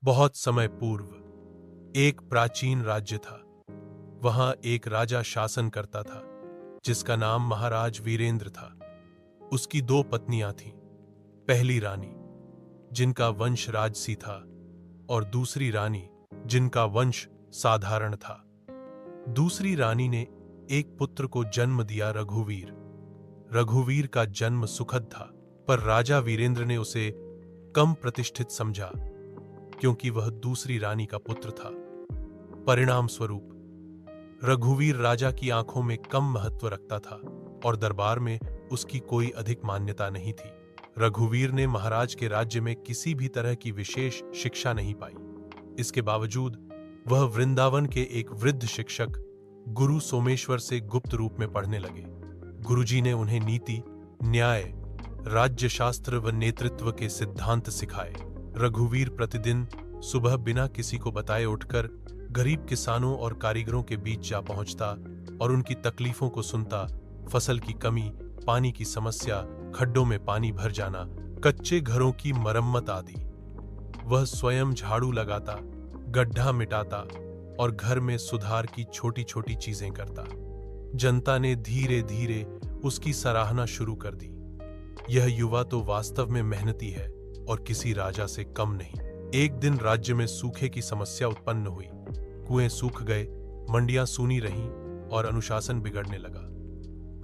बहुत समय पूर्व एक प्राचीन राज्य था। वहां एक राजा शासन करता था जिसका नाम महाराज वीरेंद्र था। उसकी दो पत्नियां थीं। पहली रानी जिनका वंश राजसी था और दूसरी रानी जिनका वंश साधारण था। दूसरी रानी ने एक पुत्र को जन्म दिया, रघुवीर। रघुवीर का जन्म सुखद था, पर राजा वीरेंद्र ने उसे कम प्रतिष्ठित समझा क्योंकि वह दूसरी रानी का पुत्र था। परिणाम स्वरूप रघुवीर राजा की आंखों में कम महत्व रखता था और दरबार में उसकी कोई अधिक मान्यता नहीं थी। रघुवीर ने महाराज के राज्य में किसी भी तरह की विशेष शिक्षा नहीं पाई। इसके बावजूद वह वृंदावन के एक वृद्ध शिक्षक गुरु सोमेश्वर से गुप्त रूप में पढ़ने लगे। गुरुजी ने उन्हें नीति, न्याय, राज्यशास्त्र व नेतृत्व के सिद्धांत सिखाए। रघुवीर प्रतिदिन सुबह बिना किसी को बताए उठकर गरीब किसानों और कारीगरों के बीच जा पहुंचता और उनकी तकलीफों को सुनता। फसल की कमी, पानी की समस्या, खड्डों में पानी भर जाना, कच्चे घरों की मरम्मत आदि। वह स्वयं झाड़ू लगाता, गड्ढा मिटाता और घर में सुधार की छोटी छोटी चीजें करता। जनता ने धीरे धीरे उसकी सराहना शुरू कर दी। यह युवा तो वास्तव में मेहनती है और किसी राजा से कम नहीं। एक दिन राज्य में सूखे की समस्या उत्पन्न हुई। कुएं सूख गए, मंडियां सूनी रहीं और अनुशासन बिगड़ने लगा।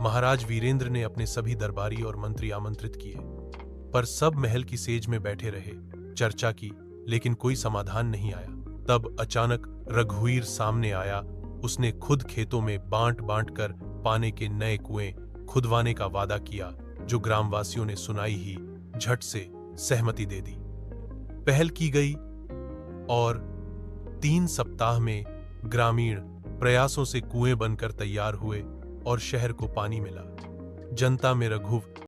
महाराज वीरेंद्र ने अपने सभी दरबारी और मंत्री आमंत्रित किए, पर सब महल की सेज में बैठे रहे। चर्चा की, लेकिन कोई समाधान नहीं आया। तब अचानक रघुवीर सामने आया। उसने खुद खेतों में बांट बांट कर पानी के नए कुएं खुदवाने का वादा किया, जो ग्रामवासियों ने सुनाई ही झट से सहमति दे दी। पहल की गई और 3 सप्ताह में ग्रामीण प्रयासों से कुएं बनकर तैयार हुए और शहर को पानी मिला। जनता में रघुवीर